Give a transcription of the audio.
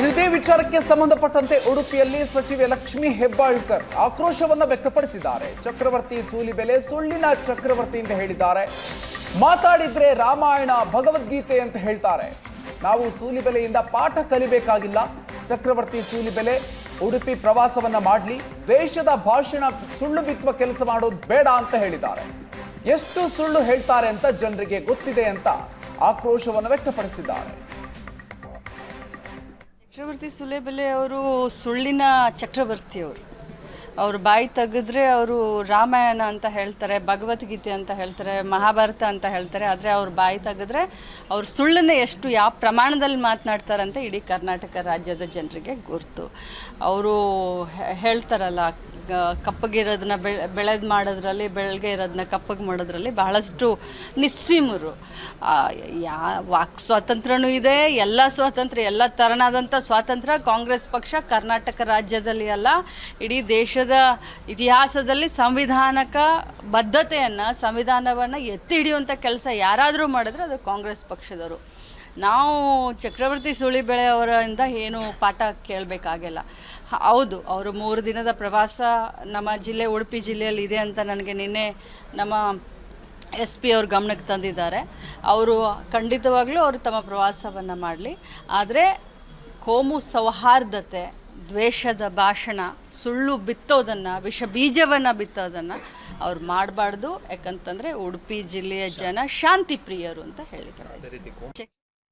ಇದೇ ವಿಚಾರಕ್ಕೆ ಸಂಬಂಧಪಟ್ಟಂತೆ ಉಡುಪಿಯಲ್ಲಿ ಸಚಿವೆ ಲಕ್ಷ್ಮೀ ಹೆಬ್ಬಾಳ್ಕರ್ ಆಕ್ರೋಶವನ್ನ ವ್ಯಕ್ತಪಡಿಸಿದ್ದಾರೆ. ಚಕ್ರವರ್ತಿ ಸೂಲಿಬೆಲೆ ಸುಳ್ಳಿನ ಚಕ್ರವರ್ತಿ ಅಂತ ಹೇಳಿದ್ದಾರೆ. ಮಾತಾಡಿದ್ರೆ ರಾಮಾಯಣ ಭಗವದ್ಗೀತೆ ಅಂತ ಹೇಳ್ತಾರೆ. ನಾವು ಸೂಲಿಬೆಲೆಯಿಂದ ಪಾಠ ಕಲಿಬೇಕಾಗಿಲ್ಲ. ಚಕ್ರವರ್ತಿ ಸೂಲಿಬೆಲೆ ಉಡುಪಿ ಪ್ರವಾಸವನ್ನ ಮಾಡಲಿ, ದೇಶದ ಭಾಷಣ ಸುಳ್ಳು ಬಿತ್ತುವ ಕೆಲಸ ಮಾಡೋದು ಬೇಡ ಅಂತ ಹೇಳಿದ್ದಾರೆ. ಎಷ್ಟು ಸುಳ್ಳು ಹೇಳ್ತಾರೆ ಅಂತ ಜನರಿಗೆ ಗೊತ್ತಿದೆ ಅಂತ ಆಕ್ರೋಶವನ್ನು ವ್ಯಕ್ತಪಡಿಸಿದ್ದಾರೆ. ಚಕ್ರವರ್ತಿ ಸೂಲಿಬೆಲೆ ಅವರು ಸುಳ್ಳಿನ ಚಕ್ರವರ್ತಿಯವರು. ಅವರು ಬಾಯಿ ತೆಗೆದ್ರೆ ಅವರು ರಾಮಾಯಣ ಅಂತ ಹೇಳ್ತಾರೆ, ಭಗವದ್ಗೀತೆ ಅಂತ ಹೇಳ್ತಾರೆ, ಮಹಾಭಾರತ ಅಂತ ಹೇಳ್ತಾರೆ. ಆದರೆ ಅವ್ರು ಬಾಯಿ ತೆಗೆದ್ರೆ ಅವ್ರು ಸುಳ್ಳನ್ನೇ ಎಷ್ಟು ಯಾವ ಪ್ರಮಾಣದಲ್ಲಿ ಮಾತನಾಡ್ತಾರಂತ ಇಡೀ ಕರ್ನಾಟಕ ರಾಜ್ಯದ ಜನರಿಗೆ ಗುರ್ತು. ಅವರು ಹೇಳ್ತಾರಲ್ಲ, ಕಪ್ಪಗಿರೋದನ್ನ ಬೆಳೆದು ಮಾಡೋದ್ರಲ್ಲಿ, ಬೆಳಗ್ಗೆ ಇರೋದನ್ನ ಕಪ್ಪಗೆ ಮಾಡೋದ್ರಲ್ಲಿ ಬಹಳಷ್ಟು ನಿಸ್ಸೀಮರು. ವಾಕ್ ಸ್ವಾತಂತ್ರ್ಯನೂ ಇದೆ, ಎಲ್ಲ ಸ್ವಾತಂತ್ರ್ಯ, ಎಲ್ಲ ತರನಾದಂಥ ಸ್ವಾತಂತ್ರ್ಯ ಕಾಂಗ್ರೆಸ್ ಪಕ್ಷ ಕರ್ನಾಟಕ ರಾಜ್ಯದಲ್ಲಿ ಅಲ್ಲ, ಇಡೀ ದೇಶದ ಇತಿಹಾಸದಲ್ಲಿ ಸಂವಿಧಾನಕ ಬದ್ಧತೆಯನ್ನು, ಸಂವಿಧಾನವನ್ನು ಎತ್ತಿ ಹಿಡಿಯುವಂಥ ಕೆಲಸ ಯಾರಾದರೂ ಮಾಡಿದ್ರೆ ಅದು ಕಾಂಗ್ರೆಸ್ ಪಕ್ಷದವರು. ನಾವು ಚಕ್ರವರ್ತಿ ಸೂಲಿಬೆಲೆ ಅವರಿಂದ ಏನು ಪಾಠ ಕೇಳಬೇಕಾಗಿಲ್ಲ. ಹೌದು, ಅವರು 3 ದಿನದ ಪ್ರವಾಸ ನಮ್ಮ ಜಿಲ್ಲೆ ಉಡುಪಿ ಜಿಲ್ಲೆಯಲ್ಲಿ ಇದೆ ಅಂತ ನನಗೆ ನಿನ್ನೆ ನಮ್ಮ SP ಅವ್ರ ಗಮನಕ್ಕೆ ತಂದಿದ್ದಾರೆ. ಅವರು ಖಂಡಿತವಾಗ್ಲೂ ಅವರು ತಮ್ಮ ಪ್ರವಾಸವನ್ನು ಮಾಡಲಿ. ಆದರೆ ಕೋಮು ಸೌಹಾರ್ದತೆ, ದ್ವೇಷದ ಭಾಷಣ, ಸುಳ್ಳು ಬಿತ್ತೋದನ್ನು, ವಿಷ ಬೀಜವನ್ನು ಬಿತ್ತೋದನ್ನು ಅವ್ರು ಮಾಡಬಾರ್ದು. ಯಾಕಂತಂದರೆ ಉಡುಪಿ ಜಿಲ್ಲೆಯ ಜನ ಶಾಂತಿ ಪ್ರಿಯರು ಅಂತ ಹೇಳಿದ್ದಾರೆ.